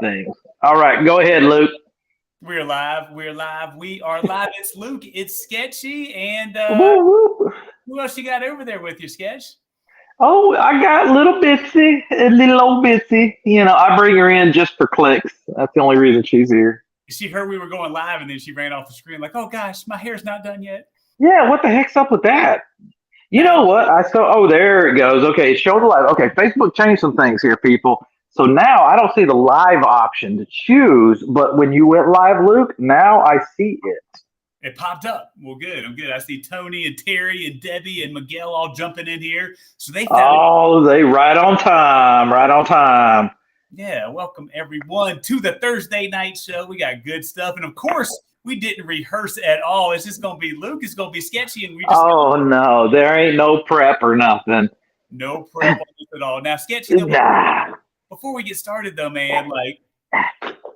things. All right, go ahead, Luke. We're live. We're live. We are live. It's Luke. It's Sketchy. And Woo, woo. who else you got over there with you, Sketch? Oh, I got little Bitsy, a little old Bitsy. I bring her in just for clicks. That's the only reason she's here. She heard we were going live and then she ran off the screen like, oh gosh, my hair's not done yet. Yeah, what the heck's up with that? You know Now, what? I saw. Oh, there it goes. Okay, show the live. Okay, Facebook changed some things here, people. So now I don't see the live option to choose, but when you went live, Luke, now I see it. it popped up. Well, good. I'm good. I see Tony and Terry and Debbie and Miguel all jumping in here. So they found it. Oh, they right on time, right on time. Yeah, welcome everyone to the Thursday night show. We got good stuff. And of course, we didn't rehearse at all. It's just going to be Luke. It's going to be Sketchy. And we just Oh no, there ain't no prep or nothing. no prep on this at all. Now, Sketchy, though, Nah. before we get started, though, man, like,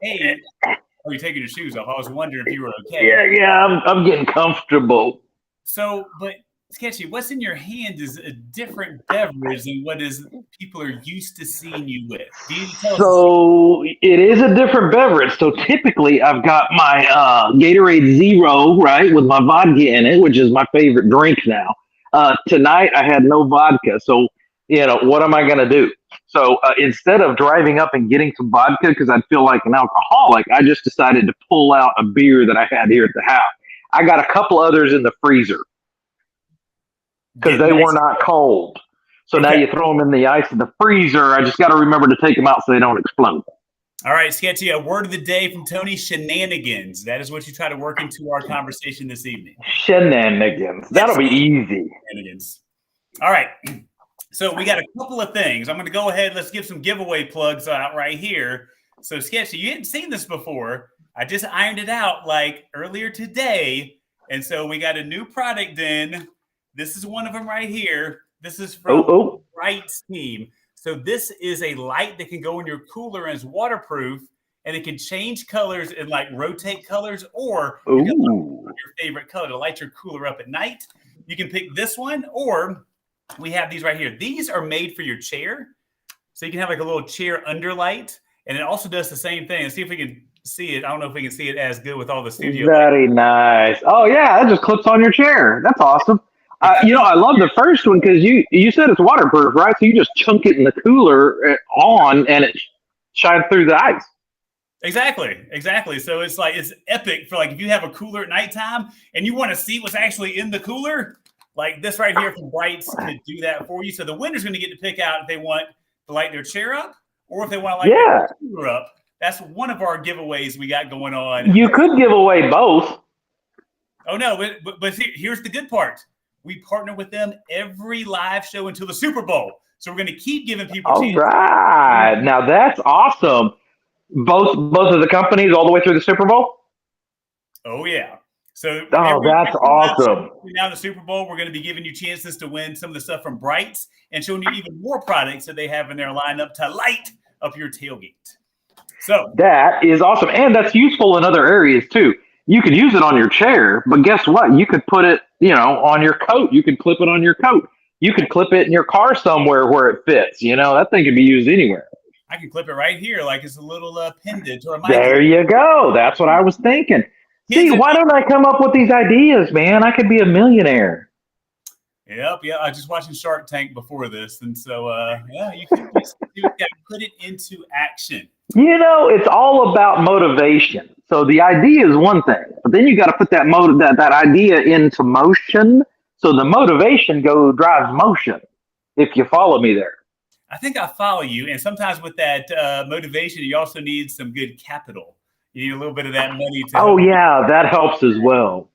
hey, are you taking your shoes off? I was wondering if you were okay. Yeah, I'm getting comfortable. So, but Sketchy, what's in your hand is a different beverage than what is people are used to seeing you with. Do you tell us? So it is a different beverage. So typically I've got my Gatorade Zero, right, with my vodka in it, which is my favorite drink now. Tonight I had no vodka. So, what am I going to do? So instead of driving up and getting some vodka because I'd feel like an alcoholic, I just decided to pull out a beer that I had here at the house. I got a couple others in the freezer because they were not cold. So now Okay. you throw them in the ice in the freezer. I just got to remember to take them out so they don't explode. All right, Sketchy, a word of the day from Tony: shenanigans. That is what you try to work into our conversation this evening. Shenanigans. That'll be easy. Shenanigans. All right. So we got a couple of things. I'm going to go ahead. Let's give some giveaway plugs out right here. So, Sketchy, you hadn't seen this before. I just ironed it out like earlier today. And so we got a new product in. This is one of them right here. This is from BRIGHTZ team. So this is a light that can go in your cooler and is waterproof, and it can change colors and like rotate colors, or you can light your favorite color to light your cooler up at night. You can pick this one, or we have these right here. These are made for your chair. So you can have like a little chair underlight, and it also does the same thing. Let's see if we can see it. I don't know if we can see it as good with all the studio. Very nice. Oh, yeah, that just clips on your chair. That's awesome. I love the first one because you said it's waterproof, right? So you just chunk it in the cooler on, and it shines through the ice. Exactly. So it's like it's epic for like if you have a cooler at nighttime and you want to see what's actually in the cooler. Like this right here from BRIGHTZ could do that for you. So the winner's going to get to pick out if they want to light their chair up or if they want to light their cooler up. That's one of our giveaways we got going on. You could give away both. Oh, no, but here's the good part. We partner with them every live show until the Super Bowl. So we're going to keep giving people All chances. right. Now that's awesome. Both of the companies all the way through the Super Bowl? Oh, yeah. So that's awesome. Now the Super Bowl, we're going to be giving you chances to win some of the stuff from BRIGHTZ and showing you even more products that they have in their lineup to light up your tailgate. So that is awesome. And that's useful in other areas too. You could use it on your chair, but guess what? You could put it, on your coat. You could clip it on your coat. You could clip it in your car somewhere where it fits. That thing could be used anywhere. I can clip it right here like it's a little appendage or a mic. There you go. That's what I was thinking. See, why don't I come up with these ideas, man? I could be a millionaire. Yep. Yeah. I was just watching Shark Tank before this. And so, you can just put it into action. It's all about motivation. So the idea is one thing, but then you got to put that that idea into motion. So the motivation drives motion. If you follow me there. I think I follow you. And sometimes with that motivation, you also need some good capital. You need a little bit of that money to. Oh, yeah, that helps as well.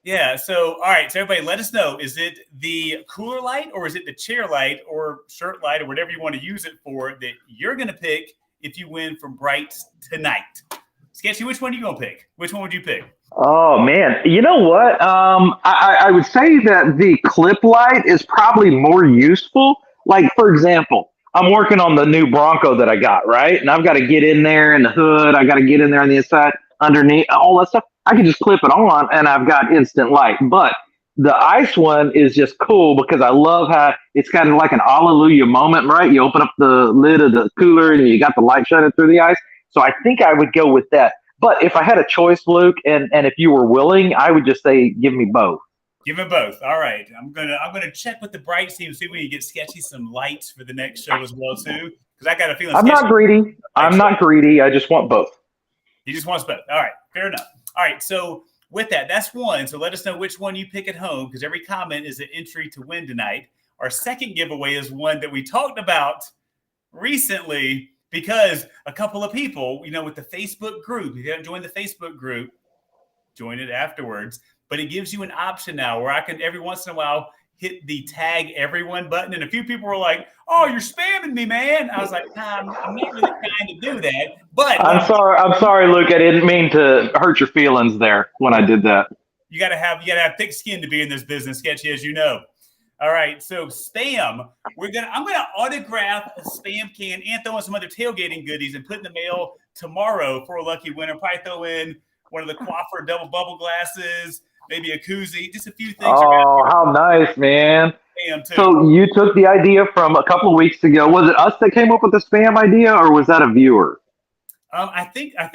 Yeah. So, all right. So everybody let us know. Is it the cooler light or is it the chair light or shirt light or whatever you want to use it for that you're going to pick if you win from BRIGHTZ tonight? Sketchy, which one are you going to pick? Which one would you pick? Oh, man. You know what? I would say that the clip light is probably more useful. Like, for example, I'm working on the new Bronco that I got, right? And I've got to get in there in the hood. I got to get in there on the inside, underneath, all that stuff. I can just clip it on and I've got instant light. But the ice one is just cool because I love how it's kind of like an hallelujah moment, right? You open up the lid of the cooler and you got the light shining through the ice. So I think I would go with that. But if I had a choice, Luke, and if you were willing, I would just say give me both. Give them both. All right. I'm gonna check with the BRIGHTZ team, see if we can get Sketchy some lights for the next show as well too. Because I got a feeling I'm not greedy. I'm not greedy. I just want both. He just wants both. All right, fair enough. All right, so with that, that's one. So let us know which one you pick at home, because every comment is an entry to win tonight. Our second giveaway is one that we talked about recently, because a couple of people, with the Facebook group, if you haven't joined the Facebook group, join it afterwards. But it gives you an option now where I can every once in a while hit the tag everyone button. And a few people were like, "Oh, you're spamming me, man." I was like, I'm not really trying to do that. But I'm sorry, Luke. I didn't mean to hurt your feelings there when I did that. You gotta have thick skin to be in this business, Sketchy, as you know. All right, so spam. I'm gonna autograph a spam can and throw in some other tailgating goodies and put in the mail tomorrow for a lucky winner. Probably throw in one of the Coiffeur double bubble glasses, maybe a koozie, just a few things. Oh, how nice, man. So you took the idea from a couple of weeks ago. Was it us that came up with the spam idea, or was that a viewer? I think I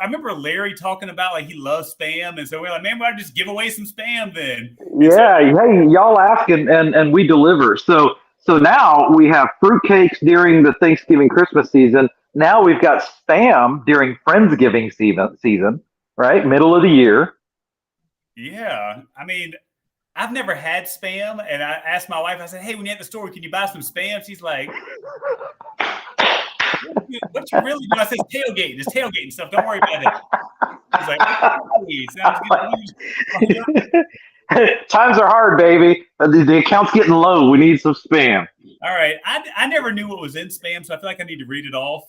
remember Larry talking about like he loves spam, and so we're like, man, why don't just give away some spam then? Hey, y'all ask and we deliver. So now we have fruitcakes during the Thanksgiving Christmas season. Now we've got spam during Friendsgiving season, right? Middle of the year. Yeah, I mean, I've never had spam, and I asked my wife. I said, "Hey, when you're at the store, can you buy some spam?" She's like, "What you really do?" I said, "Tailgating. It's tailgating stuff. Don't worry about it." She's like, "Sounds good." Times are hard, baby. The account's getting low. We need some spam. All right. I never knew what was in spam, so I feel like I need to read it off.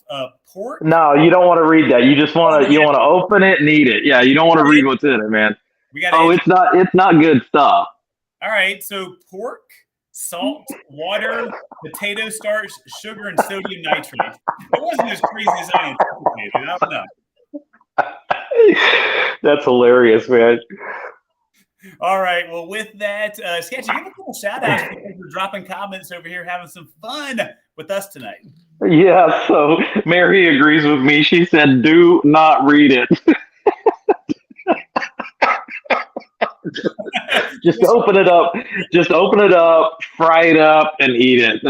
Pork? No, you don't want to read that. You just want to open it and eat it. Yeah, you don't want to read what's in it, man. It's not good stuff. All right. So pork, salt, water, potato starch, sugar, and sodium nitrate. It wasn't as crazy as I anticipated. I don't know. That's hilarious, man. All right. Well, with that, Sketchy, give a couple shout outs for dropping comments over here, having some fun with us tonight. Yeah. So Mary agrees with me. She said, "Do not read it." Just open it up. Just open it up, fry it up, and eat it.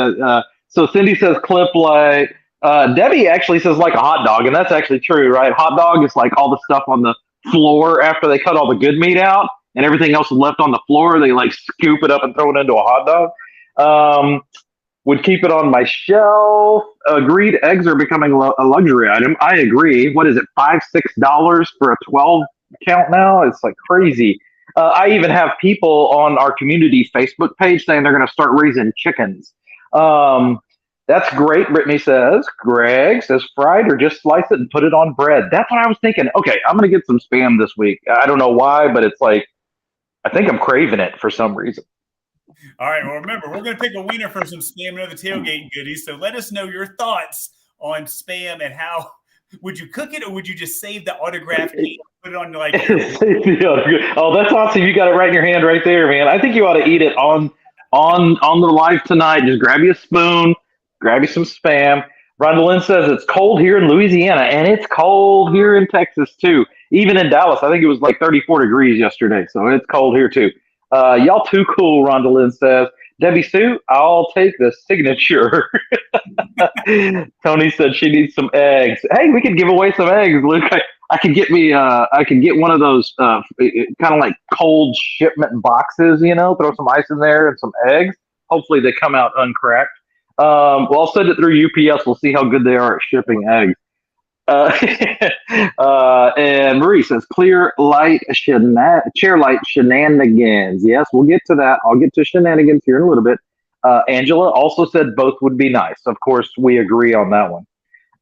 So Cindy says clip light. Debbie actually says like a hot dog, and that's actually true, right? Hot dog is like all the stuff on the floor after they cut all the good meat out, and everything else is left on the floor. They like scoop it up and throw it into a hot dog. Would keep it on my shelf. Agreed. Eggs are becoming a luxury item. I agree. What is it? $5-6 for a 12 count now? It's like crazy. I even have people on our community Facebook page saying they're going to start raising chickens. That's great, Brittany says. Greg says fried or just slice it and put it on bread. That's what I was thinking. Okay, I'm going to get some spam this week. I don't know why, but it's like, I think I'm craving it for some reason. All right, well, remember, we're going to pick a winner for some spam and other tailgate goodies. So let us know your thoughts on spam and how. Would you cook it or would you just save the autograph and put it on like? Oh, that's awesome! You got it right in your hand, right there, man. I think you ought to eat it on the live tonight. Just grab you a spoon, grab you some spam. Rhonda Lynn says it's cold here in Louisiana, and it's cold here in Texas too. Even in Dallas, I think it was like 34 degrees yesterday, so it's cold here too. Y'all too cool, Rhonda Lynn says. Debbie Sue, I'll take the signature. Tony said she needs some eggs. Hey, we could give away some eggs, Luke. I could get one of those kind of like cold shipment boxes, throw some ice in there and some eggs. Hopefully they come out uncracked. Well, I'll send it through UPS. We'll see how good they are at shipping eggs. And Marie says clear light chair light shenanigans. Yes, we'll get to that. I'll get to shenanigans here in a little bit. Angela also said both would be nice. Of course, we agree on that one.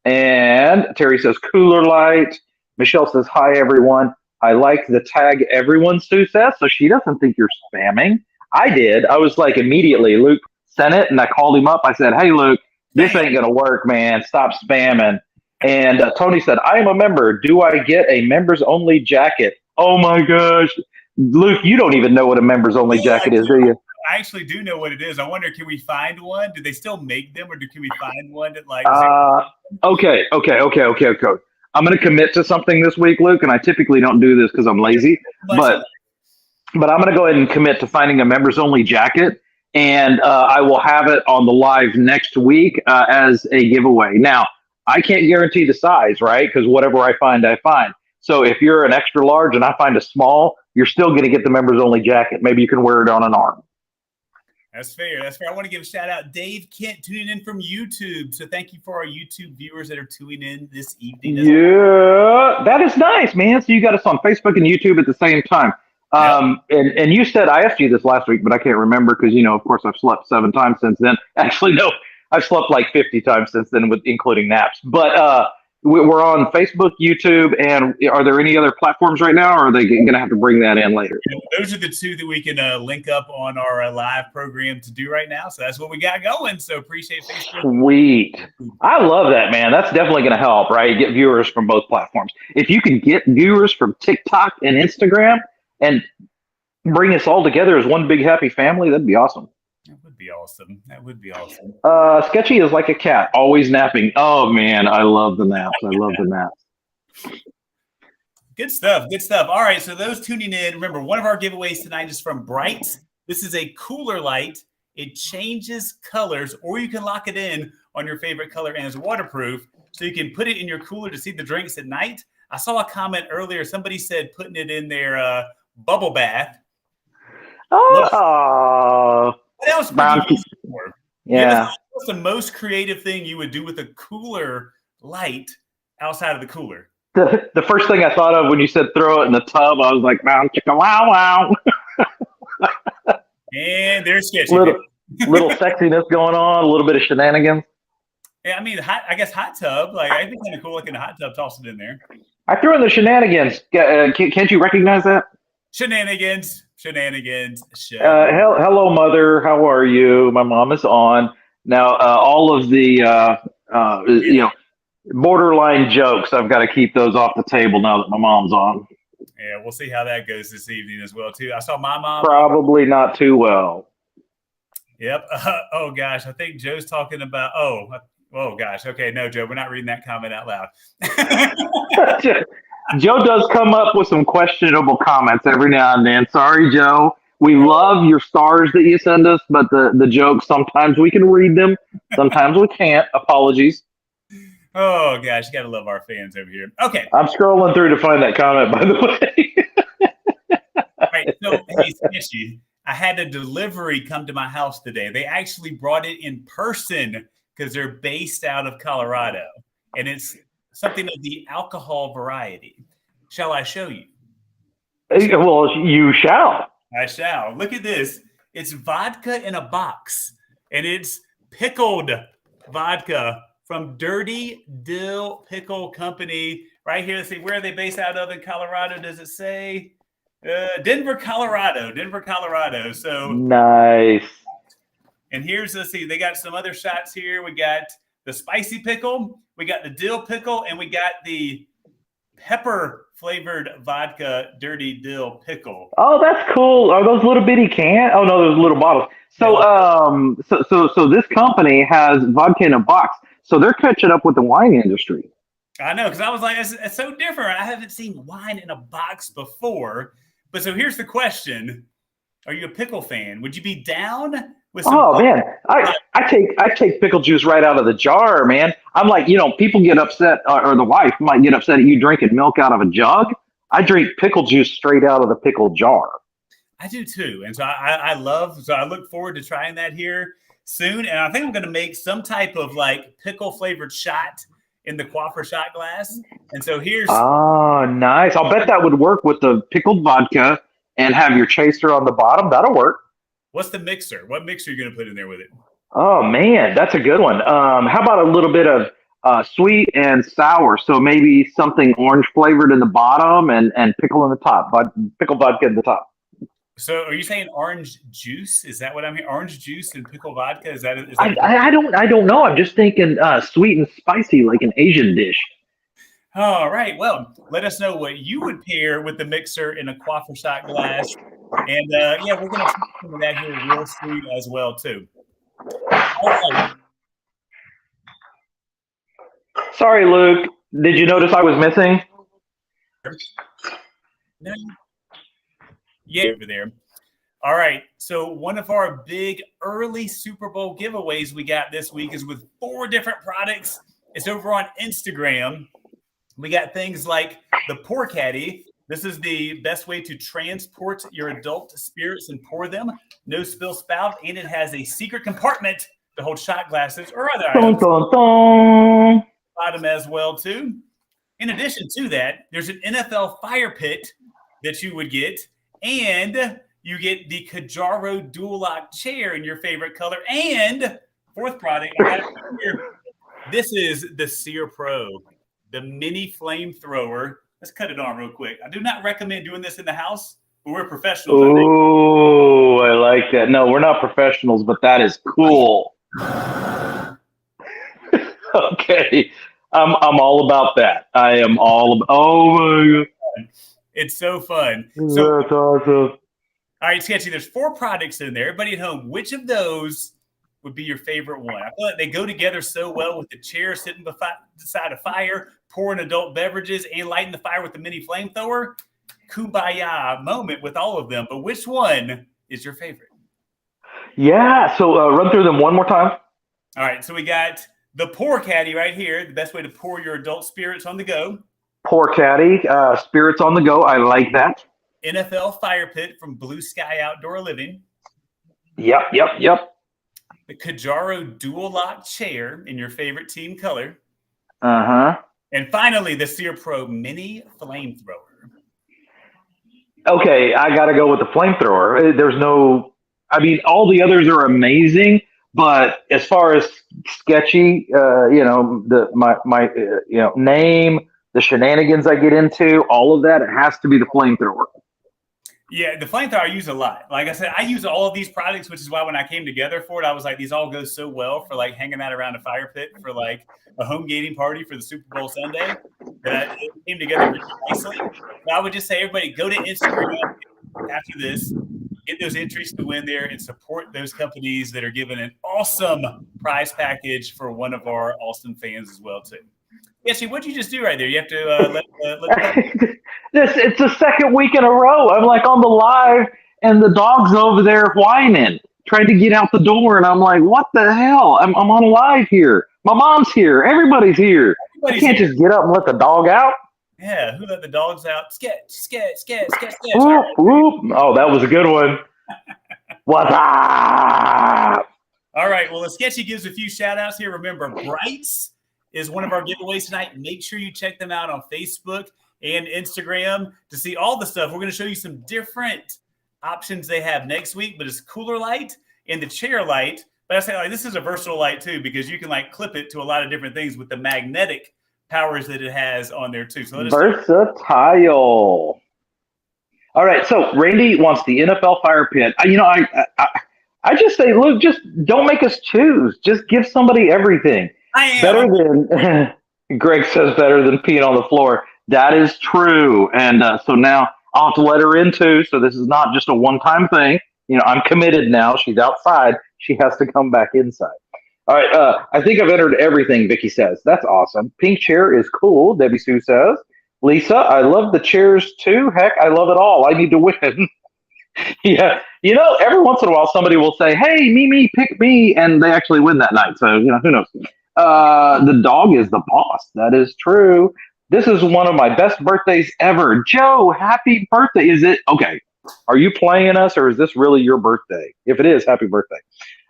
And Terry says cooler light. Michelle says hi everyone. I like the tag everyone, Sue says, so she doesn't think you're spamming. I did. I was like immediately, Luke sent it and I called him up. I said, hey Luke, this ain't gonna work, man. Stop spamming. And Tony said, I am a member. Do I get a members only jacket? Oh my gosh. Luke, you don't even know what a members only jacket is, do you? I actually do know what it is. I wonder, can we find one? Do they still make them or can we find one that like? Okay. I'm going to commit to something this week, Luke, and I typically don't do this because I'm lazy, but I'm going to go ahead and commit to finding a members only jacket, and I will have it on the live next week as a giveaway. Now, I can't guarantee the size, right? Because whatever I find, I find. So if you're an extra large and I find a small, you're still going to get the members only jacket. Maybe you can wear it on an arm. That's fair. That's fair. I want to give a shout out, Dave Kent, tuning in from YouTube. So thank you for our YouTube viewers that are tuning in this evening. Yeah, that is nice, man. So you got us on Facebook and YouTube at the same time. And you said, I asked you this last week, but I can't remember because, of course, I've slept 7 times since then. Actually, no, I've slept like 50 times since then, with including naps. But we're on Facebook, YouTube, and are there any other platforms right now, or are they going to have to bring that in later? Those are the 2 that we can link up on our live program to do right now. So that's what we got going. So appreciate Facebook. Sweet. I love that, man. That's definitely going to help, right? Get viewers from both platforms. If you can get viewers from TikTok and Instagram and bring us all together as one big happy family, that'd be awesome. That would be awesome. That would be awesome. Sketchy is like a cat, always napping. Oh, man, I love the naps. I love the naps. Good stuff. Good stuff. All right, so those tuning in, remember, one of our giveaways tonight is from BRIGHTZ. This is a cooler light. It changes colors, or you can lock it in on your favorite color, and it's waterproof, so you can put it in your cooler to see the drinks at night. I saw a comment earlier. Somebody said putting it in their bubble bath. Oh. What else would you use it for? Yeah. What's the most creative thing you would do with a cooler light outside of the cooler? The first thing I thought of when you said throw it in the tub, I was like, wow, chicka, wow, wow. And there's Sketchy. Little sexiness going on, a little bit of shenanigans. Yeah, I mean, I guess hot tub. Like, I'd be kind of cool looking a hot tub, toss it in there. I threw in the shenanigans. Can't you recognize that? Shenanigans. Hello, mother. How are you? My mom is on. Now, all of the, borderline jokes, I've got to keep those off the table now that my mom's on. Yeah, we'll see how that goes this evening as well, too. I saw my mom. Probably not too well. Yep. Oh, gosh. I think Joe's talking about, oh, gosh. Okay, no, Joe, we're not reading that comment out loud. Joe does come up with some questionable comments every now and then. Sorry, Joe. We love your stars that you send us, but the jokes, sometimes we can read them. Sometimes we can't. Apologies. Oh, gosh. You got to love our fans over here. Okay. I'm scrolling through to find that comment, by the way. All right. So, hey, Sketchy, I had a delivery come to my house today. They actually brought it in person because they're based out of Colorado. And it's something of the alcohol variety. Shall I show you? Well, you shall. I shall. Look at this. It's vodka in a box, and it's pickled vodka from Dirty Dill Pickle Company. Right here, let's see, where are they based out of in Colorado? Does it say? Denver, Colorado. So nice. And here's, let's see, they got some other shots here. We got the spicy pickle, we got the dill pickle, and we got the pepper flavored vodka dirty dill pickle. Oh, that's cool. Are those little bitty cans? Oh no, those little bottles. So so this company has vodka in a box. So they're catching up with the wine industry. I know, because I was like, it's so different. I haven't seen wine in a box before. But so here's the question: are you a pickle fan? Would you be down with some? Oh man, I take pickle juice right out of the jar, man. I'm like, people get upset, or the wife might get upset at you drinking milk out of a jug. I drink pickle juice straight out of the pickle jar. I do too, and so I look forward to trying that here soon. And I think I'm going to make some type of like pickle flavored shot in the Quaffle shot glass. And so here's nice. I'll bet that would work with the pickled vodka and have your chaser on the bottom. That'll work. What's the mixer? What mixer are you going to put in there with it? Oh man, that's a good one. How about a little bit of sweet and sour? So maybe something orange flavored in the bottom and pickle in the top, pickled vodka in the top. So are you saying orange juice? Is that what I'm hearing? Orange juice and pickle vodka? Is that I don't know. I'm just thinking sweet and spicy, like an Asian dish. All right. Well, let us know what you would pair with the mixer in a Quaffle shot glass. And we're going to talk some of that here real soon as well, too. All right. Sorry, Luke. Did you notice I was missing? No, yeah, over there. All right. So one of our big early Super Bowl giveaways we got this week is with 4 different products. It's over on Instagram. We got things like the Pour Caddy. This is the best way to transport your adult spirits and pour them. No spill spout, and it has a secret compartment to hold shot glasses or other Dun, items. dun, dun. Bottom as well too. In addition to that, there's an NFL fire pit that you would get, and you get the Kajaro dual lock chair in your favorite color. And 4th product, I got it here. This is the Sear Pro, the mini flamethrower. Let's cut it on real quick. I do not recommend doing this in the house, but we're professionals. Ooh, I like that. No, we're not professionals, but that is cool. Okay. I'm all about that. I am all about, oh my God. It's so fun. So, That's awesome. all right, Sketchy, there's 4 products in there. Everybody at home, which of those would be your favorite one? I feel like they go together so well with the chair sitting beside a fire, pouring adult beverages, and lighting the fire with the mini flamethrower. Kumbaya moment with all of them. But which one is your favorite? Yeah. So run through them one more time. All right. So we got the Pour Caddy right here, the best way to pour your adult spirits on the go. Pour Caddy, spirits on the go. I like that. NFL Fire Pit from Blue Sky Outdoor Living. Yep. The Kajaro dual lock chair in your favorite team color. Uh-huh. And finally, the Sear Pro mini flamethrower. Okay, I got to go with the flamethrower. There's no, I mean, all the others are amazing, but as far as sketchy, my name, the shenanigans I get into, all of that, it has to be the flamethrower. Yeah, the flamethrower I use a lot. Like I said, I use all of these products, which is why when I came together for it, I was like, these all go so well for like hanging out around a fire pit for like a home gating party for the Super Bowl Sunday. That it came together really nicely. But I would just say, everybody, go to Instagram after this, get those entries to win there, and support those companies that are giving an awesome prize package for one of our Austin fans as well too. Yeah, see, what'd you just do right there? You have to let It's the second week in a row. I'm like on the live, and the dog's over there whining, trying to get out the door, and I'm like, "What the hell? I'm on live here. My mom's here. Everybody's here. I can't just get up and let the dog out." Yeah, who let the dogs out? Sketch. Whoop, whoop. Oh, that was a good one. What's up? All right. Well, Sketchy gives a few shout outs here. Remember, BRIGHTZ is one of our giveaways tonight. Make sure you check them out on Facebook and Instagram to see all the stuff. We're going to show you some different options they have next week, but it's cooler light and the chair light. But I say, like, this is a versatile light too, because you can like clip it to a lot of different things with the magnetic powers that it has on there too. So versatile. All right. So Randy wants the NFL fire pit. I just say, look, just don't make us choose. Just give somebody everything. I am. Better than Greg says, better than peeing on the floor. That is true. And so now I'll have to let her in too. So this is not just a one-time thing. I'm committed now. She's outside. She has to come back inside. All right. I think I've entered everything, Vicky says. That's awesome. Pink chair is cool, Debbie Sue says. Lisa, I love the chairs too. Heck, I love it all. I need to win. Yeah. Every once in a while somebody will say, hey, me, pick me. And they actually win that night. So, who knows? The dog is the boss. That is true. This is one of my best birthdays ever. Joe, happy birthday. Is it? Okay. Are you playing us, or is this really your birthday? If it is, happy birthday.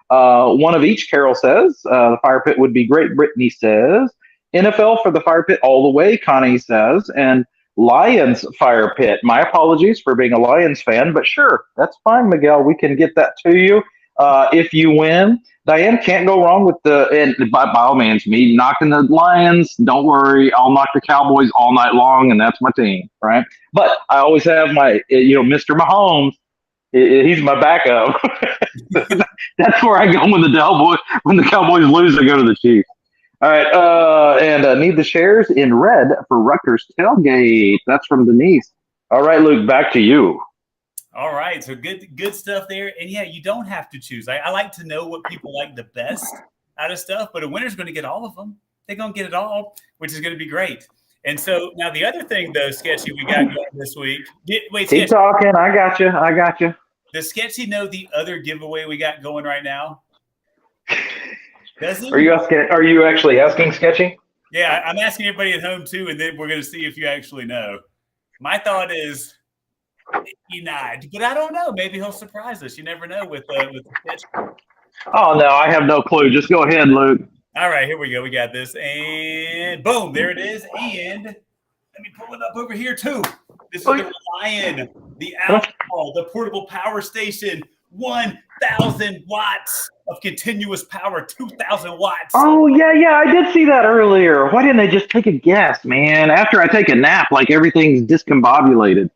One of each, Carol says. The fire pit would be great, Brittany says. NFL for the fire pit all the way, Connie says. And Lions fire pit. My apologies for being a Lions fan, but sure, that's fine, Miguel. We can get that to you if you win. Diane, can't go wrong with and by all means, me knocking the Lions. Don't worry, I'll knock the Cowboys all night long, and that's my team, right? But I always have my, Mr. Mahomes. He's my backup. That's where I go when the Cowboys lose. I go to the Chiefs. All right, and need the shares in red for Rutgers tailgate. That's from Denise. All right, Luke, back to you. All right, so good stuff there. And yeah, you don't have to choose. I like to know what people like the best out of stuff, but a winner's going to get all of them. They're going to get it all, which is going to be great. And so now the other thing, though, Sketchy, we got going this week. Wait, Keep Sketchy, talking. I got you. I got you. does Sketchy know the other giveaway we got going right now? Does he? Are you asking? Are you actually asking, Sketchy? Yeah, I'm asking everybody at home too, and then we're going to see if you actually know. My thought is he nods, but I don't know. Maybe he'll surprise us. You never know with the Sketchy. Oh no, I have no clue. Just go ahead, Luke. All right, here we go. We got this, and boom, there it is. And let me pull it up over here too. This is the Lion, the Outlaw, the portable power station, 1,000 watts of continuous power, 2,000 watts. Oh yeah, I did see that earlier. Why didn't they just take a guess, man? After I take a nap, like everything's discombobulated.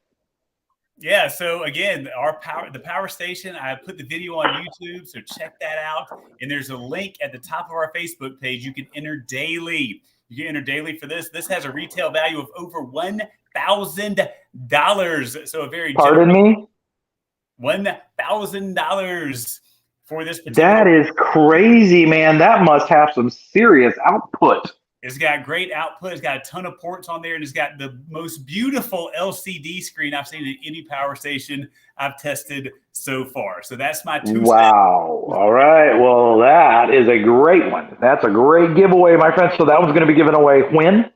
Yeah, so again, the power station, I put the video on YouTube, so check that out. And there's a link at the top of our Facebook page. You can enter daily. You can enter daily for this. This has a retail value of over $1,000. So a very Pardon me? $1,000 for this particular. That is crazy, man. That must have some serious output. It's got great output. It's got a ton of ports on there, and it's got the most beautiful LCD screen I've seen in any power station I've tested so far. So that's my 2 cents. Wow. All right. Well, that is a great one. That's a great giveaway, my friend. So that one's going to be given away when?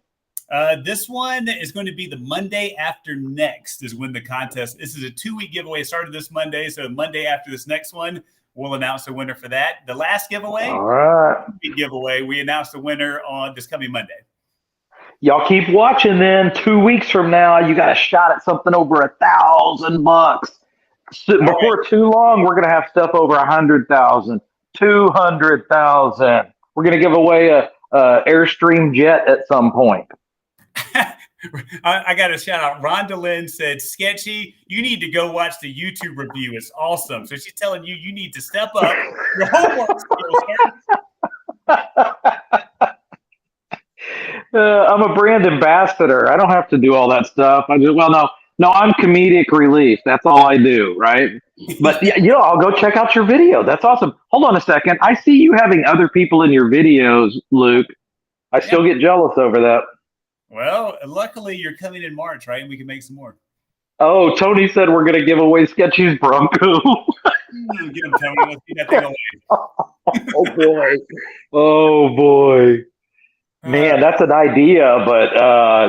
This one is going to be the Monday after next is when the contest. This is a 2-week giveaway. It started this Monday. So Monday after this next one, we'll announce the winner for that. The last giveaway, all right, giveaway, we announced the winner on this coming Monday. Y'all keep watching. Then 2 weeks from now, you got a shot at something over $1,000. So before too long, we're gonna have stuff over 100,000, 200,000. We're gonna give away a Airstream jet at some point. I got a shout out. Rhonda Lynn said, Sketchy, you need to go watch the YouTube review. It's awesome. So she's telling you, you need to step up your homework skills. I'm a brand ambassador. I don't have to do all that stuff. No, I'm comedic relief. That's all I do, right? But yeah, I'll go check out your video. That's awesome. Hold on a second. I see you having other people in your videos, Luke. I still get jealous over that. Well, luckily you're coming in March, right? And we can make some more. Oh, Tony said we're going to give away Sketchy's Bronco. Get him, Tony. Let's get that thing away. Oh, boy. Oh, boy. Man, that's an idea, but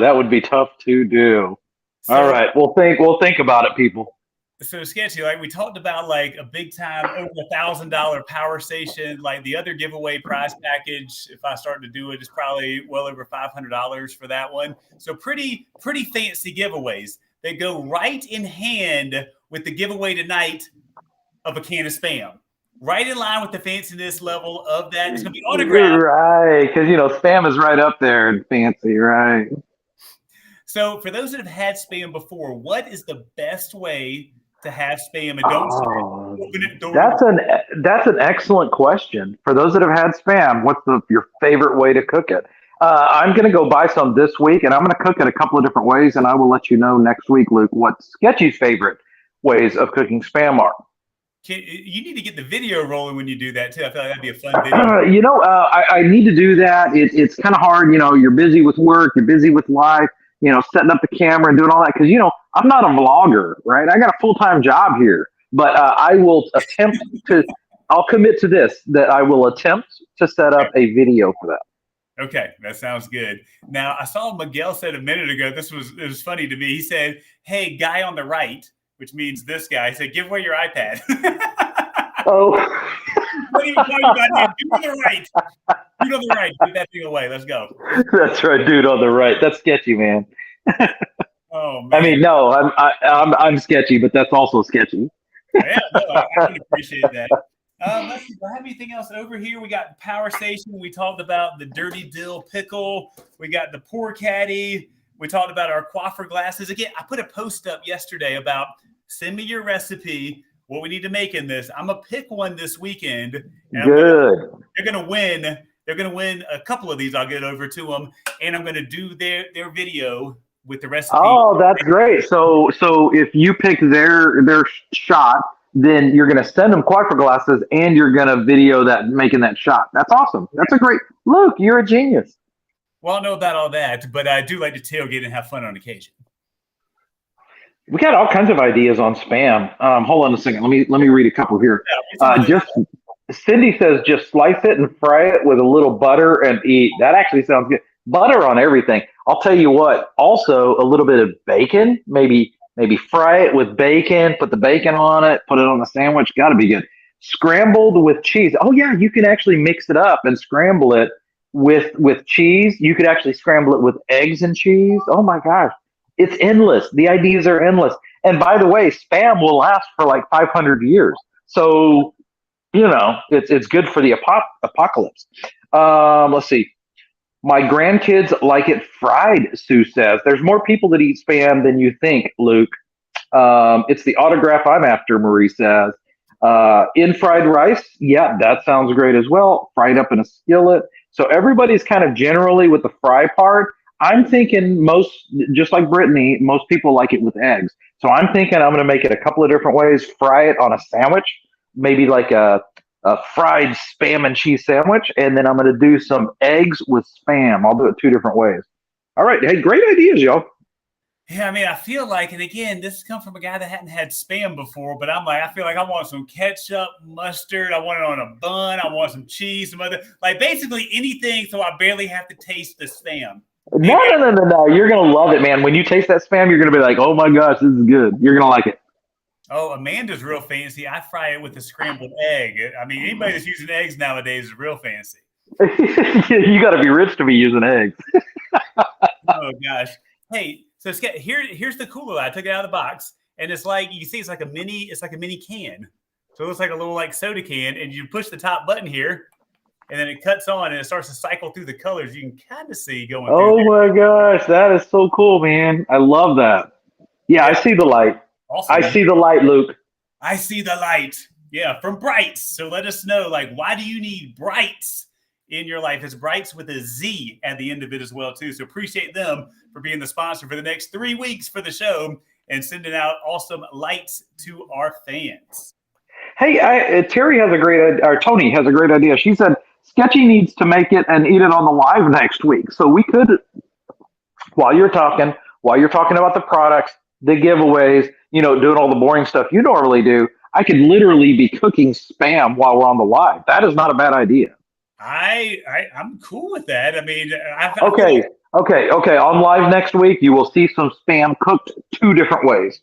that would be tough to do. So, all right. We'll think about it, people. So Sketchy, like we talked about, like a big time over $1,000 power station. Like the other giveaway prize package, if I start to do it, is probably well over $500 for that one. So pretty fancy giveaways. They go right in hand with the giveaway tonight of a can of Spam. Right in line with the fanciness level of that. It's going to be autographed. Right, because Spam is right up there and fancy, right? So for those that have had Spam before, what is the best way to have Spam? And don't open it door. That's an excellent question. For those that have had Spam, what's your favorite way to cook it? I'm going to go buy some this week, and I'm going to cook it a couple of different ways, and I will let you know next week, Luke, what Sketchy's favorite ways of cooking Spam are. You need to get the video rolling when you do that too. I feel like that'd be a fun video. I need to do that. It's kind of hard. You're busy with work. You're busy with life. Setting up the camera and doing all that. Because, I'm not a vlogger, right? I got a full-time job here. But I will I'll commit to this, that I will attempt to set up a video for that. Okay, that sounds good. Now, I saw Miguel said a minute ago, it was funny to me. He said, hey, guy on the right, which means this guy, said, give away your iPad. Oh. What are you talking about, dude? Dude on the right. Dude on the right. Get that thing away. Let's go. That's right, dude on the right. That's sketchy, man. Oh, man. I mean, no, I'm sketchy, but that's also sketchy. Yeah, no, I can appreciate that. Let's see. Do I have anything else over here? We got the power station. We talked about the dirty dill pickle. We got the pour caddy. We talked about our coiffer glasses. Again, I put a post up yesterday about send me your recipe, what we need to make in this. I'm going to pick one this weekend. And good. They're going to win. They're going to win a couple of these. I'll get over to them. And I'm going to do their video with the recipe. Oh, that's great. So if you pick their shot, then you're going to send them coiffer glasses and you're going to video that making that shot. That's awesome. That's a great look. You're a genius. Well, I don't know about all that, but I do like to tailgate and have fun on occasion. We got all kinds of ideas on spam. Hold on a second. Let me read a couple here. Yeah, get some of those. Just Cindy says just slice it and fry it with a little butter and eat. That actually sounds good. Butter on everything. I'll tell you what. Also, a little bit of bacon. Maybe fry it with bacon. Put the bacon on it. Put it on a sandwich. Got to be good. Scrambled with cheese. Oh yeah, you can actually mix it up and scramble it with cheese. You could actually scramble it with eggs and cheese. Oh my gosh, it's endless. The ideas are endless. And by the way, spam will last for like 500 years. So it's good for the apocalypse. Let's see. My grandkids like it fried, Sue says. There's more people that eat spam than you think, Luke. It's the autograph I'm after, Marie says. In fried rice, yeah, that sounds great as well. Fried up in a skillet. So everybody's kind of generally with the fry part. I'm thinking just like Brittany, most people like it with eggs. So I'm thinking I'm going to make it a couple of different ways. Fry it on a sandwich, maybe like a fried spam and cheese sandwich, and then I'm going to do some eggs with spam. I'll do it two different ways. All right. Hey, great ideas, y'all. Yeah, I mean, I feel like, and again, this has come from a guy that hadn't had spam before, but I'm like, I feel like I want some ketchup, mustard. I want it on a bun. I want some cheese, some other, like basically anything so I barely have to taste the spam. No. You're going to love it, man. When you taste that spam, you're going to be like, oh my gosh, this is good. You're going to like it. Oh, Amanda's real fancy. I fry it with a scrambled egg. I mean, anybody that's using eggs nowadays is real fancy. You got to be rich to be using eggs. Oh gosh. Hey, so here's the cooler. I took it out of the box, and it's like you can see it's like a mini can. So it looks like a little like soda can, and you push the top button here, and then it cuts on and it starts to cycle through the colors. You can kind of see going through. Oh my gosh, that is so cool, man. I love that. Yeah, I see the light. Awesome, I see the light, Luke. I see the light. Yeah, from BRIGHTZ. So let us know, like, why do you need BRIGHTZ in your life? It's BRIGHTZ with a Z at the end of it as well, too. So appreciate them for being the sponsor for the next 3 weeks for the show and sending out awesome lights to our fans. Hey, Terry has a great, or Tony has a great idea. She said Sketchy needs to make it and eat it on the live next week. So we could, while you're talking about the products, the giveaways, doing all the boring stuff you normally do, I could literally be cooking spam while we're on the live. That is not a bad idea. I'm cool with that. I mean, Okay. On live next week, you will see some spam cooked 2 different ways.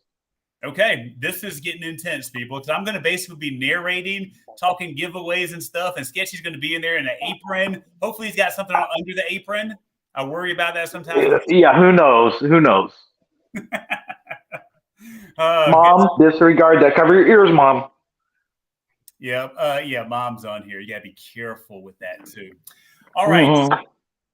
Okay, this is getting intense, people, because I'm going to basically be narrating, talking giveaways and stuff, and Sketchy's going to be in there in an apron. Hopefully he's got something under the apron. I worry about that sometimes. Yeah, who knows? Mom, disregard that. Cover your ears, Mom. Yeah, Mom's on here. You got to be careful with that, too. All right. Mm-hmm.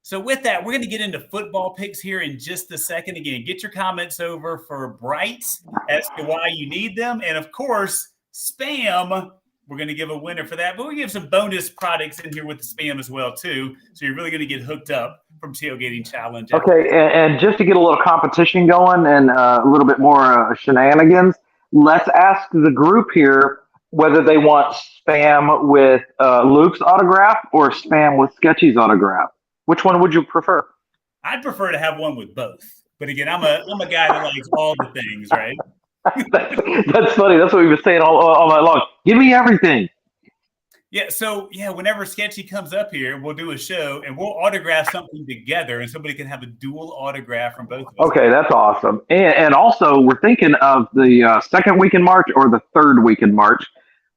So with that, we're going to get into football picks here in just a second. Again, get your comments over for BRIGHTZ as to why you need them. And, of course, spam, we're going to give a winner for that. But we give some bonus products in here with the spam as well, too. So you're really going to get hooked up from Tailgating Challenge. Okay, and just to get a little competition going and a little bit more shenanigans, let's ask the group here whether they want spam with Luke's autograph or spam with Sketchy's autograph. Which one would you prefer? I'd prefer to have one with both. But again, I'm a guy that likes all the things, right? That's funny. That's what we've been saying all night long. Give me everything. Yeah. So, whenever Sketchy comes up here, we'll do a show and we'll autograph something together and somebody can have a dual autograph from both of us. Okay, that's awesome. And also, we're thinking of the second week in March or the third week in March.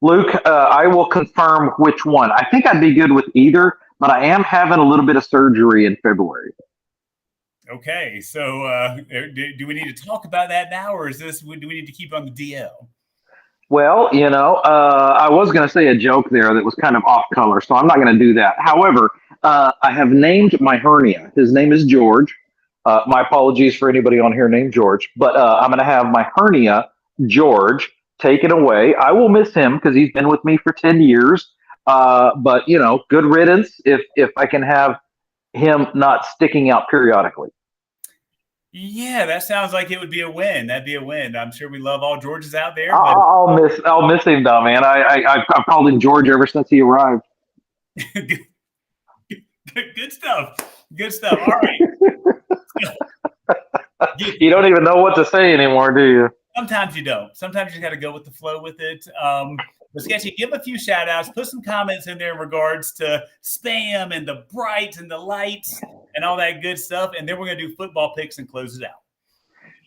Luke, I will confirm which one. I think I'd be good with either. But I am having a little bit of surgery in February. Okay, so do we need to talk about that now, or do we need to keep on the DL? Well, I was going to say a joke there that was kind of off color, so I'm not going to do that. However, I have named my hernia. His name is George. My apologies for anybody on here named George, but I'm going to have my hernia, George, taken away. I will miss him because he's been with me for 10 years. But good riddance if I can have him not sticking out periodically. Yeah, that sounds like it would be a win. That'd be a win. I'm sure we love all Georges out there. I'll miss him though, man. I've called him George ever since he arrived. Good stuff. Good stuff. All right. You don't even know what to say anymore, do you? Sometimes you don't. Sometimes you got to go with the flow with it. But Sketchy, give a few shout outs, put some comments in there in regards to spam and the brights and the lights and all that good stuff. And then we're going to do football picks and close it out.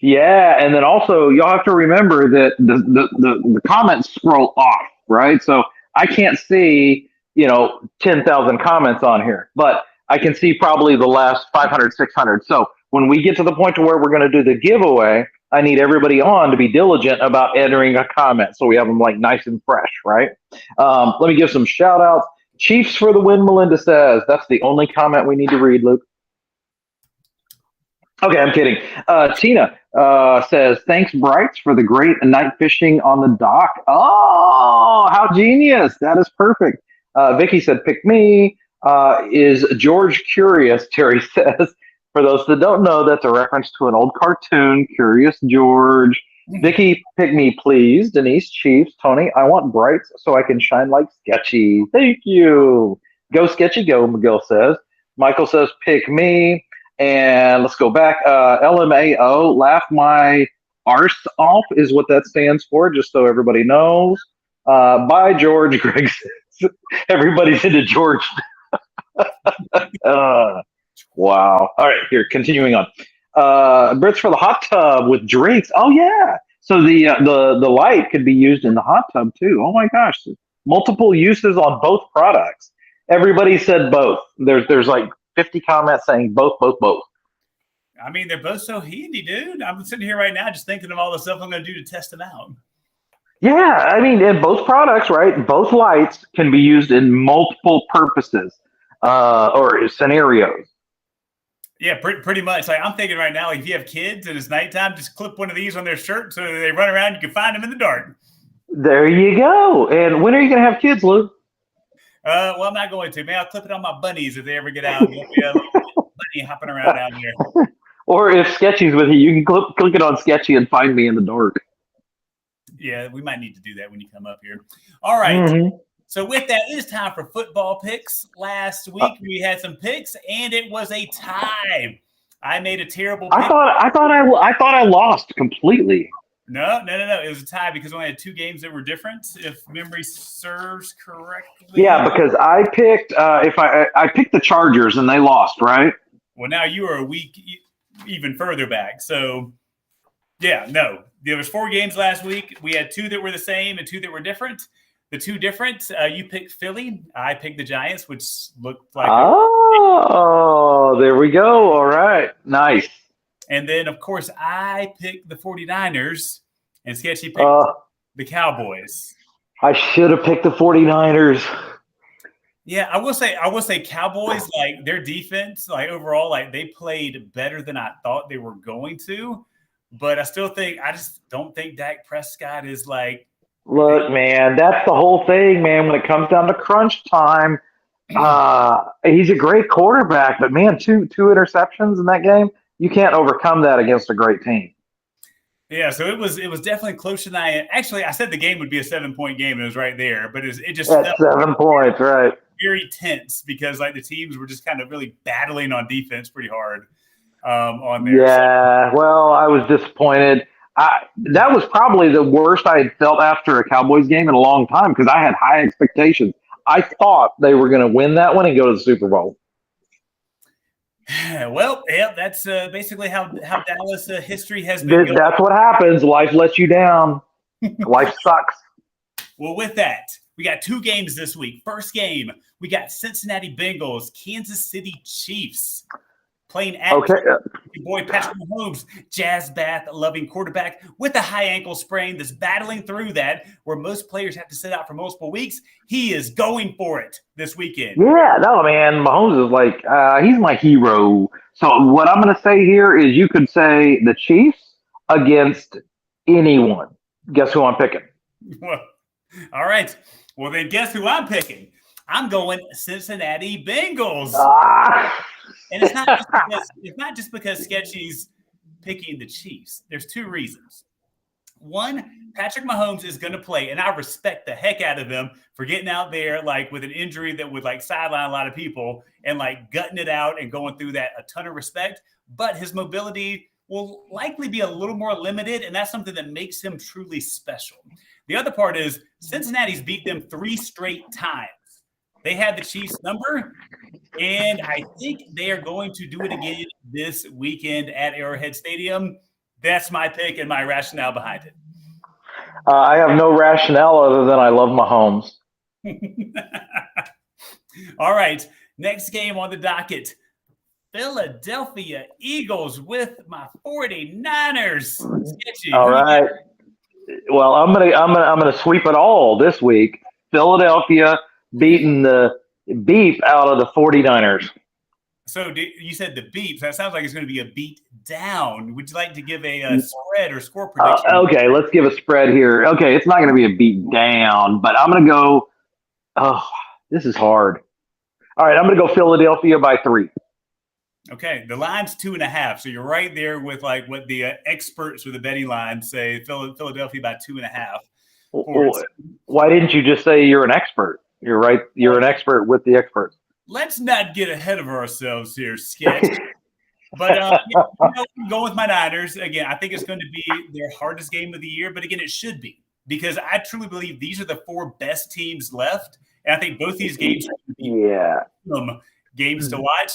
Yeah, and then also y'all have to remember that the comments scroll off, right? So I can't see 10,000 comments on here, but I can see probably the last 500, 600. So when we get to the point to where we're going to do the giveaway, I need everybody on to be diligent about entering a comment so we have them like nice and fresh, right? Let me give some shout outs. Chiefs for the win, Melinda says. That's the only comment we need to read, Luke. Okay, I'm kidding. Tina says, thanks, BRIGHTZ, for the great night fishing on the dock. Oh, how genius. That is perfect. Vicky said, pick me. Is George curious? Terry says. For those that don't know, that's a reference to an old cartoon, Curious George. Vicky, pick me, please. Denise, Chiefs. Tony, I want BRIGHTZ so I can shine like Sketchy. Thank you. Go Sketchy, go, McGill says. Michael says, pick me. And let's go back. LMAO, laugh my arse off is what that stands for, just so everybody knows. Bye, George. Greg says, everybody's into George. Wow. All right, here, continuing on. Brits for the hot tub with drinks. Oh, yeah. So the light could be used in the hot tub, too. Oh, my gosh. Multiple uses on both products. Everybody said both. There's like 50 comments saying both. I mean, they're both so handy, dude. I'm sitting here right now just thinking of all the stuff I'm going to do to test them out. Yeah, I mean, in both products, right? Both lights can be used in multiple purposes or scenarios. Yeah, pretty much. Like I'm thinking right now, like if you have kids and it's nighttime, just clip one of these on their shirt so they run around. You can find them in the dark. There you go. And when are you going to have kids, Luke? Well, I'm not going to. Maybe I'll clip it on my bunnies if they ever get out. There'll be a little bunny hopping around down there. Or if Sketchy's with you can click it on Sketchy and find me in the dark. Yeah, we might need to do that when you come up here. All right. Mm-hmm. So with that, it is time for football picks. Last week we had some picks, and it was a tie. I made a terrible pick. I thought I lost completely. No. It was a tie because we only had two games that were different, if memory serves correctly. Yeah, because I picked I picked the Chargers and they lost, right? Well, now you are a week even further back. So, yeah, no. There was 4 games last week. We had 2 that were the same and 2 that were different. The 2 different, you picked Philly. I picked the Giants, which looked like there we go. All right. Nice. And then, of course, I picked the 49ers, and Sketchy picked the Cowboys. I should have picked the 49ers. Yeah, I will say Cowboys, like their defense, like overall, like they played better than I thought they were going to. But I just don't think Dak Prescott is like. Look, man, that's the whole thing, man. When it comes down to crunch time, he's a great quarterback, but man, two interceptions in that game, you can't overcome that against a great team. Yeah, so it was definitely closer than I said the game would be a 7-point game, and it was right there, but it just felt 7 points, right? Very tense because like the teams were just kind of really battling on defense pretty hard on there. Yeah, well, I was disappointed. That was probably the worst I had felt after a Cowboys game in a long time because I had high expectations. I thought they were going to win that one and go to the Super Bowl. Well, yeah, that's basically how Dallas history has been going. That's what happens. Life lets you down. Life sucks. Well, with that, we got 2 games this week. First game, we got Cincinnati Bengals, Kansas City Chiefs. Playing at your boy Patrick Mahomes, jazz bath loving quarterback with a high ankle sprain that's battling through that, where most players have to sit out for multiple weeks. He is going for it this weekend. Yeah, no, man. Mahomes is like he's my hero. So what I'm going to say here is you could say the Chiefs against anyone. Guess who I'm picking? Well, all right. Well, then guess who I'm picking? I'm going Cincinnati Bengals. And it's not just because Sketchy's picking the Chiefs. There's 2 reasons. One, Patrick Mahomes is going to play, and I respect the heck out of him for getting out there like with an injury that would like sideline a lot of people and like gutting it out and going through that. A ton of respect, but his mobility will likely be a little more limited, and that's something that makes him truly special. The other part is Cincinnati's beat them 3 straight times. They had the Chiefs number, and I think they are going to do it again this weekend at Arrowhead Stadium. That's my pick and my rationale behind it. I have no rationale other than I love Mahomes. All right. Next game on the docket. Philadelphia Eagles with my 49ers. Sketchy. All right. Well, I'm gonna sweep it all this week. Philadelphia beating the beef out of the 49ers. So you said the beeps. That sounds like it's going to be a beat down. Would you like to give a spread or score prediction? Okay, let's give a spread here. Okay, it's not going to be a beat down, but I'm going to go. Oh, this is hard. All right, I'm going to go Philadelphia by 3. Okay, the line's 2.5. So you're right there with like what the experts with the betting line say. Philadelphia by 2.5. Why didn't you just say you're an expert? You're right. You're an expert with the experts. Let's not get ahead of ourselves here, Sketch. But I'm going with my Niners. Again, I think it's going to be their hardest game of the year. But again, it should be because I truly believe these are the 4 best teams left. And I think both these games are going to be games to watch.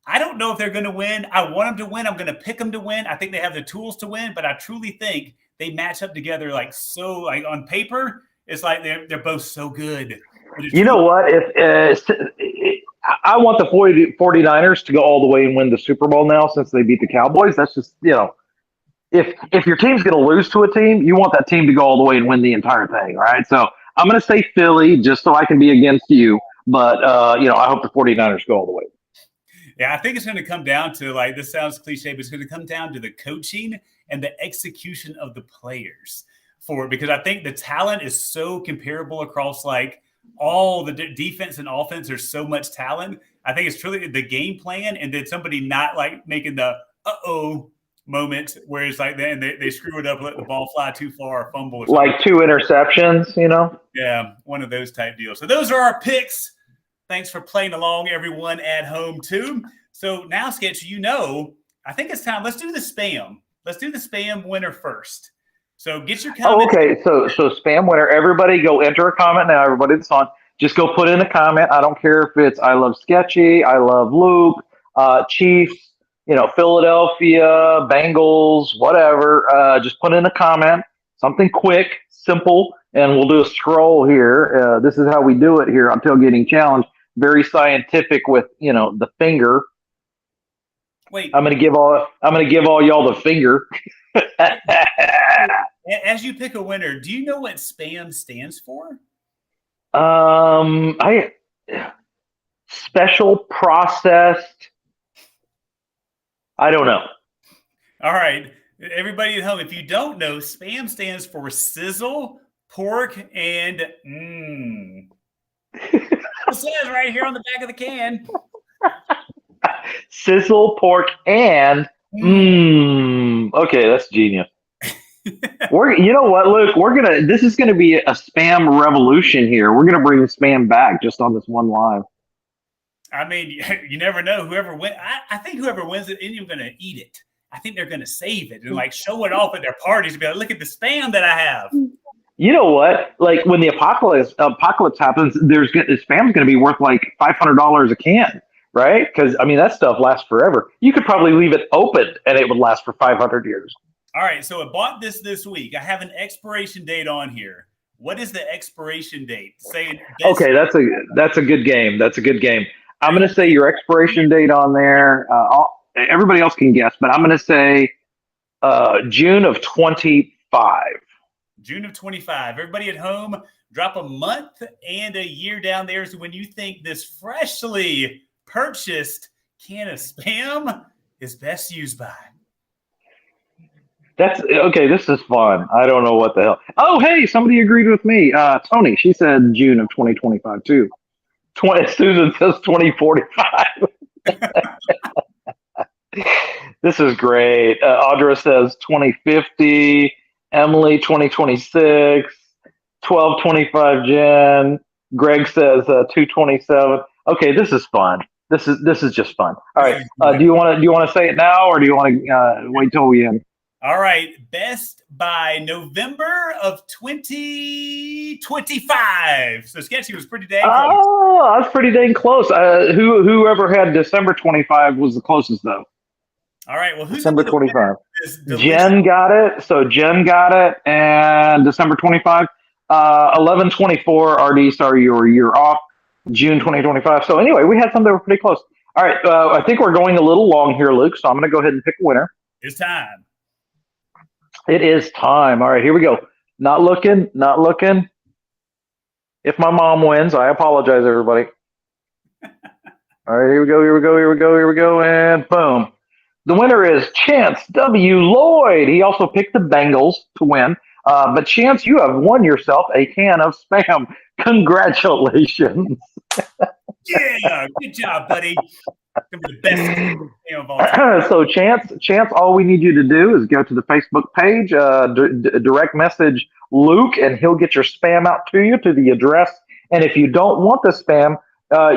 I don't know if they're going to win. I want them to win. I'm going to pick them to win. I think they have the tools to win. But I truly think they match up together like on paper. It's like they're both so good. You know what? I want the 49ers to go all the way and win the Super Bowl now since they beat the Cowboys. That's just, if your team's going to lose to a team, you want that team to go all the way and win the entire thing, right? So I'm going to say Philly just so I can be against you. But, I hope the 49ers go all the way. Yeah, I think it's going to come down to, like, this sounds cliche, but it's going to come down to the coaching and the execution of the players because I think the talent is so comparable across, like, all the defense and offense. There's so much talent. I think it's truly the game plan and then somebody not, like, making the uh-oh moment where it's like they screw it up, let the ball fly too far or fumble. Or like 2 interceptions, Yeah, one of those type deals. So those are our picks. Thanks for playing along, everyone at home, too. So now, Sketch, I think it's time. Let's do the spam. Let's do the spam winner first. So get your comment. Oh, okay. So spam winner. Everybody go enter a comment now. Everybody that's on, just go put in a comment. I don't care if it's I love Sketchy, I love Luke, Chiefs, Philadelphia, Bengals, whatever. Just put in a comment, something quick, simple, and we'll do a scroll here. This is how we do it here on Tailgating Challenge. Very scientific with the finger. Wait, I'm gonna give all y'all the finger. As you pick a winner, do you know what spam stands for? Special processed. I don't know. All right, everybody at home, if you don't know, spam stands for sizzle, pork, and It says right here on the back of the can. Sizzle, pork, and okay, that's genius. You know what, Luke? This is gonna be a spam revolution here. We're gonna bring spam back just on this one live. I mean, you never know. Whoever wins, I think whoever wins it isn't even gonna eat it. I think they're gonna save it and like show it off at their parties and be like, look at the spam that I have. You know what? Like when the apocalypse happens, spam's going to be worth like $500 a can, right? Because that stuff lasts forever. You could probably leave it open and it would last for 500 years. All right, so I bought this week. I have an expiration date on here. What is the expiration date? Okay, that's a good game. That's a good game. I'm going to say your expiration date on there. Everybody else can guess, but I'm going to say June of 25. June of 25. Everybody at home, drop a month and a year down there. So when you think this freshly purchased can of spam is best used by. That's okay. This is fun. I don't know what the hell. Oh, hey, somebody agreed with me. Tony, she said June of 2025 too. Susan says 2045. This is great. Audra says 2050. Emily 2026, 1225 Jen. Greg says 227. Okay, this is fun. This is just fun. All right. Do you want to say it now, or do you want to wait till we end? All right. Best by November of 2025. So Sketchy was pretty dang close. Oh, that's pretty dang close. Whoever had December 25 was the closest, though. All right. Well, who's December 25? Jen got it. So Jen got it, and December 25. 11/24. RD, sorry, you're off. June 2025. So anyway, we had some that were pretty close. All right. I think we're going a little long here, Luke. So I'm going to go ahead and pick a winner. It's time. It is time. All right, here we go. Not looking. If my mom wins, I apologize, everybody. All right, here we go, and boom. The winner is Chance W. Lloyd. He also picked the Bengals to win. But Chance, you have won yourself a can of Spam. Congratulations. Yeah, good job, buddy. The best of all time. So Chance, all we need you to do is go to the Facebook page, direct message Luke, and he'll get your spam out to you to the address. And if you don't want the spam,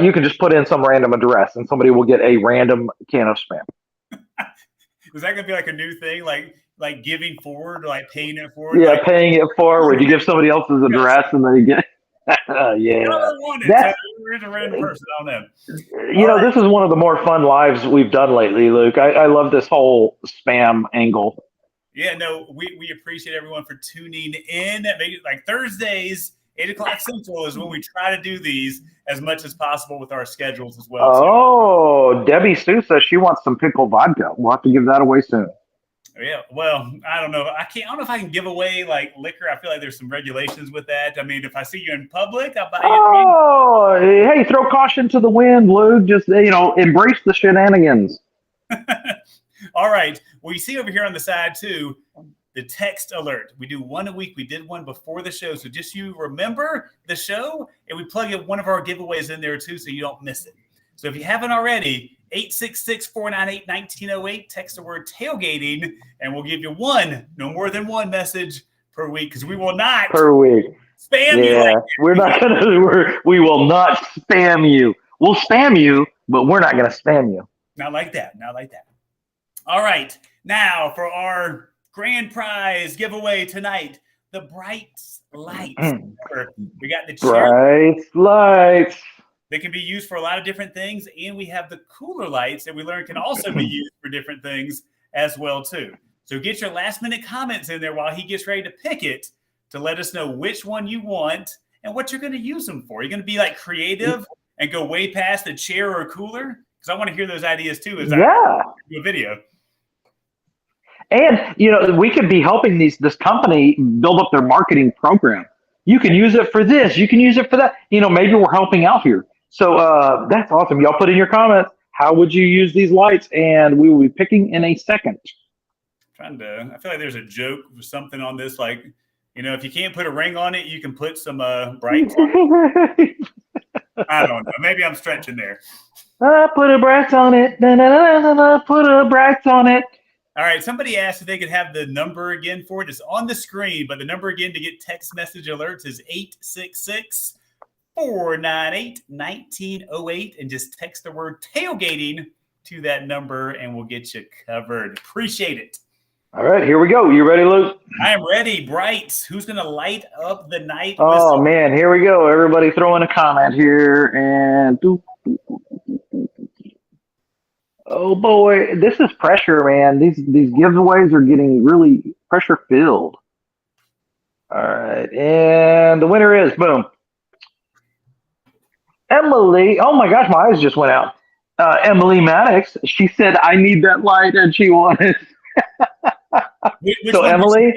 you can just put in some random address, and somebody will get a random can of spam. Is that gonna be like a new thing, like giving forward, like paying it forward? Yeah, paying it forward. You give somebody else's address, and they get. Yeah. That's a random person. I don't know. This is one of the more fun lives we've done lately, Luke. I love this whole spam angle. Yeah, no, we appreciate everyone for tuning in. Maybe like Thursdays, 8:00 Central is when we try to do these as much as possible with our schedules as well. Oh, Debbie Sue says she wants some pickle vodka. We'll have to give that away soon. Yeah, well, I don't know. I don't know if I can give away like liquor. I feel like there's some regulations with that. I mean, if I see you in public, I'll buy you a drink. Oh, hey, throw caution to the wind, Luke. Just, embrace the shenanigans. All right. Well, you see over here on the side too, the text alert. We do one a week. We did one before the show. So just you remember the show, and we plug in one of our giveaways in there too, so you don't miss it. So if you haven't already, 866-498-1908, text the word tailgating, and we'll give you no more than one message per week, because we will not spam you. Like we're not gonna. We will not spam you. We'll spam you, but we're not gonna spam you. Not like that. All right. Now for our grand prize giveaway tonight, the BRIGHTZ lights. We got the BRIGHTZ lights. They can be used for a lot of different things, and we have the cooler lights that we learned can also be used for different things as well too. So get your last minute comments in there while he gets ready to pick it to let us know which one you want and what you're going to use them for. You're going to be like creative and go way past the chair or cooler, because I want to hear those ideas too as I do a video. And we could be helping this company build up their marketing program. You can use it for this. You can use it for that. Maybe we're helping out here. So that's awesome. Y'all put in your comments, how would you use these lights? And we will be picking in a second. I feel like there's a joke or something on this, like, if you can't put a ring on it, you can put some brights on it. I don't know. Maybe I'm stretching there. Put a brights on it. Put a brights on it. All right. Somebody asked if they could have the number again for it. It's on the screen, but the number again to get text message alerts is 866-498-1908, and just text the word tailgating to that number and we'll get you covered. Appreciate it. All right, here we go. You ready, Luke? I am ready. BRIGHTZ, who's going to light up the night? Oh, man, here we go. Everybody throw in a comment here. And oh, boy, this is pressure, man. These giveaways are getting really pressure-filled. All right, and the winner is, boom, Emily. Oh, my gosh, my eyes just went out. Emily Maddox. She said, I need that light, and she won it. So Emily,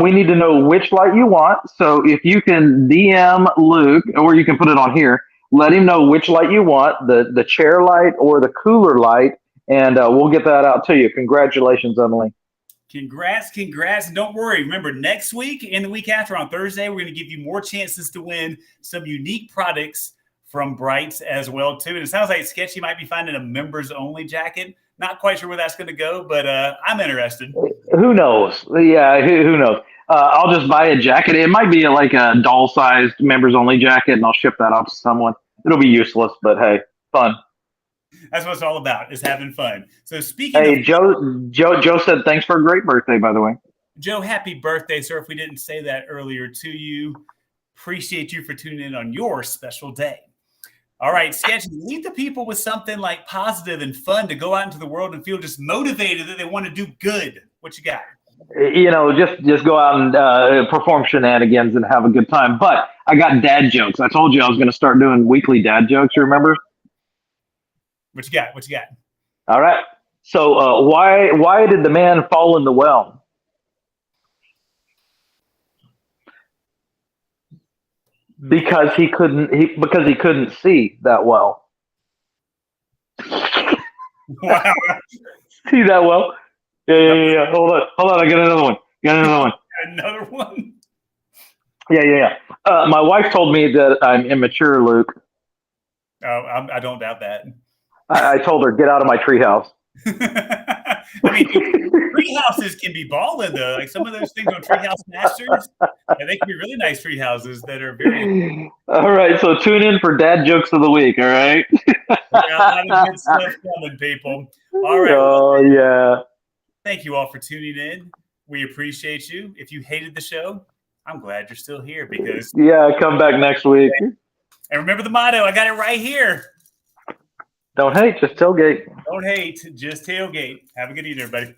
we need to know which light you want. So if you can DM Luke, or you can put it on here, let him know which light you want, the chair light or the cooler light, and we'll get that out to you. Congratulations, Emily. Congrats. Don't worry. Remember, next week and the week after on Thursday, we're going to give you more chances to win some unique products from BRIGHTZ as well, too. And it sounds like Sketchy might be finding a members-only jacket. Not quite sure where that's going to go, but I'm interested. Who knows? Yeah, who knows? I'll just buy a jacket. It might be like a doll-sized members-only jacket, and I'll ship that off to someone. It'll be useless, but hey, fun. That's what it's all about, is having fun. So Hey, Joe said thanks for a great birthday, by the way. Joe, happy birthday, sir. If we didn't say that earlier to you, appreciate you for tuning in on your special day. All right, Sketchy, leave the people with something like positive and fun to go out into the world and feel just motivated that they want to do good. What you got? Just go out and perform shenanigans and have a good time. But I got dad jokes. I told you I was going to start doing weekly dad jokes. You remember? What you got? What you got? All right. So why did the man fall in the well? Because he couldn't see that well. Wow. See that well? Yeah. Hold on. I got another one. Another one? Yeah. My wife told me that I'm immature, Luke. Oh, I don't doubt that. I told her, get out of my treehouse. I mean, tree houses can be balling though. Like some of those things on Treehouse Masters, they can be really nice tree houses that are very. All right, so tune in for dad jokes of the week. All right. A lot of good stuff coming, people. All right. Oh yeah. Thank you all for tuning in. We appreciate you. If you hated the show, I'm glad you're still here because. Yeah, come back next week. And remember the motto. I got it right here. Don't hate, just tailgate. Don't hate, just tailgate. Have a good evening, everybody.